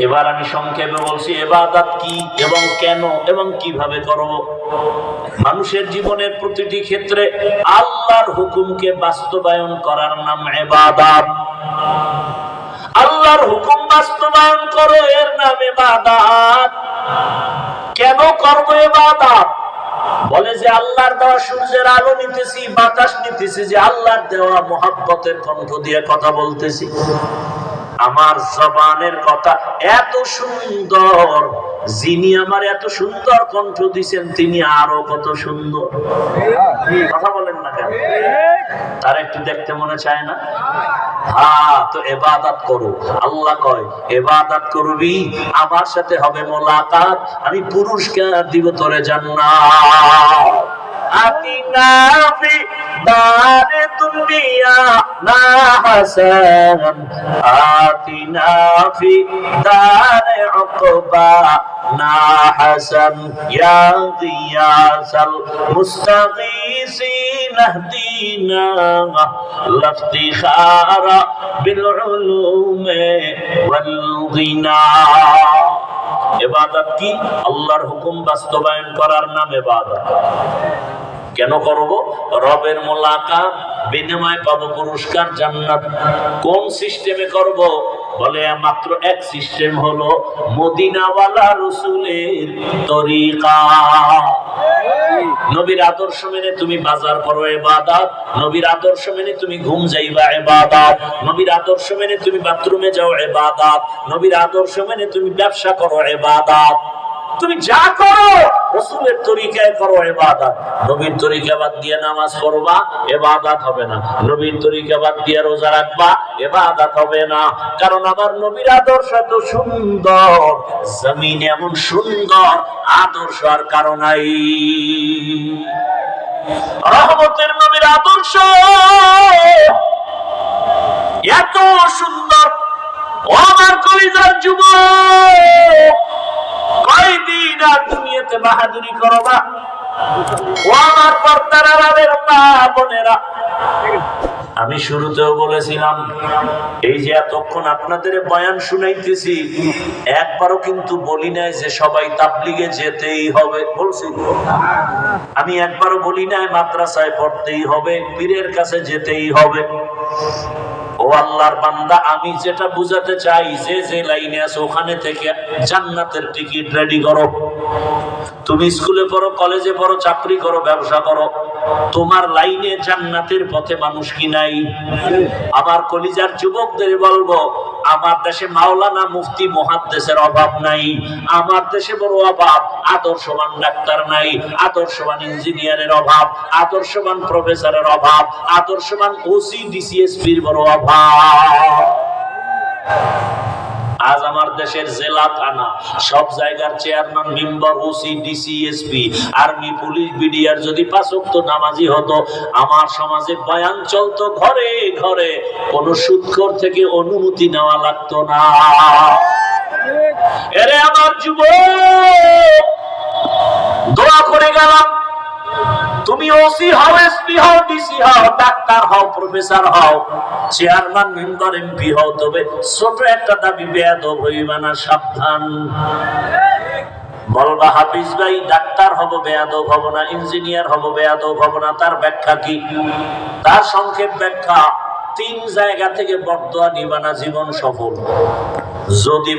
এবার আমি সংক্ষেপে বলছি ইবাদত কি এবং কেন এবং কিভাবে করব। মানুষের জীবনের প্রতিটি ক্ষেত্রে আল্লাহর হুকুমকে বাস্তবায়ন করার নাম ইবাদত। আল্লাহর হুকুম বাস্তবায়ন করো, এর নাম ইবাদত। কেন করব ইবাদত? বলে যে আল্লাহর দেওয়া সূর্যের আলো নিতেছি, বাতাস নিতেছি, যে আল্লাহর দেওয়া মহব্বতের কণ্ঠ দিয়ে কথা বলতেছি। আমার জবানের কথা এত সুন্দর, যিনি আমার এত সুন্দর কণ্ঠ দিয়েছেন তিনি আরো কত সুন্দর। কথা বলেন না কেন? তার একটু দেখতে মনে চায় না? হ্যাঁ, তো ইবাদত করো। আল্লাহ কয় ইবাদত করবি, আমার সাথে হবে মোলাকাত, আমি পুরস্কার দিব তোরে জান্নাত। আতিনা ফি দারে দুনিয়া না হাসান, আতিনা ফি দারে উকবা না হাসান, ইয়া গিয়াসাল মুস্তাগীসিন ইহদিনা লাফতিখারা বিল উলুমে ওয়াল গিনা। ইবাদত কি? আল্লাহর হুকুম বাস্তবায়ন করার নাম ইবাদত। কেন করব? রবের মোলাকাত, বিনিময়ে পাবো পুরস্কার জান্নাত। কোন সিস্টেমে করব? বলে মাত্র এক সিস্টেম, হলো মদিনাওয়ালা রাসূলের তরিকা। নবীর আদর্শ মেনে তুমি বাজার করো ইবাদত, নবীর আদর্শ মেনে তুমি ঘুম যাইবা ইবাদত, নবীর আদর্শ মেনে তুমি বাথরুমে যাও ইবাদত, নবীর আদর্শ মেনে তুমি ব্যবসা করো ইবাদত। তুমি যা করো রাসূলের তরিকায় করো ইবাদত। নবীর তরিকা বাদ দিয়ে নামাজ পড়বা, ইবাদত হবে না। নবীর তরিকা বাদ দিয়ে রোজা রাখবা, ইবাদত হবে না। কারণ আমার নবীর আদর্শ এত সুন্দর, জমিনে এমন সুন্দর আদর্শ আর কারো নাই। রহমতের নবীর আদর্শ এত সুন্দর। ও আমার কলিজার যুবক, কয়দিন আর দুনিয়াতে বাহাদুরি করবা? ও আমার পর্দার আড়ালের মা বোনেরা, আমি শুরুতেও বলেছিলাম, এই যে এতক্ষণ আপনাদের বয়ান শুনাইতেছি, একবারও কিন্তু বলি নাই যে সবাই তাবলিগে যেতেই হবে। বলছি? আমি একবারও বলি নাই মাদ্রাসায় পড়তেই হবে, পীরের কাছে যেতেই হবে। ও আল্লাহর বান্দা, আমি যেটা বুঝাতে চাই, যে যে লাইনে আছে ওখানে থেকে জান্নাতের টিকিট রেডি করো। তুমি স্কুলে পড়ো, কলেজে পড়ো, চাকরি করো, ব্যবসা করো, তোমার লাইনে জান্নাতের পথে মানুষ কি নাই? আমার কলিজার যুবকদের বলবো, আমার দেশে মাওলানা মুফতি মুহাদ্দিসের অভাব নাই। আমার দেশে বড় অভাব আদর্শবান ডাক্তার নাই, আদর্শবান ইঞ্জিনিয়ারের অভাব, আদর্শবান প্রফেসরের অভাব, আদর্শবান ওসি ডিসিএসপির বড় অভাব। আজ আমার দেশের জেলা, থানা, সব জায়গার chairman, member, OC, DC SP, army, police, BDR যদি 5 ওয়াক্ত নামাজি হতো, আমার সমাজে বয়ান চলতো ঘরে ঘরে, কোন সুদখোর থেকে অনুমতি নেওয়া লাগতো না। এরে আমার যুবক, দোয়া করে গেলাম, তুমি ওসি হও, এসপি হও, ডিসি হও, ডাক্তার হও, প্রফেসর হও, চেয়ারম্যান, মেম্বার, এমপি হও, তবে ছোট একটা দাবি বেয়াদব হইবা না, সাবধান। বলবা হাফিজ ভাই, ডাক্তার হব বেয়াদব হব না, ইঞ্জিনিয়ার হব বেয়াদব হব না, তার ব্যাখ্যা কি? তার সংক্ষেপ ব্যাখ্যা, 3 জায়গা থেকে বরদোয়া নিবা না, জীবন সফল। যদি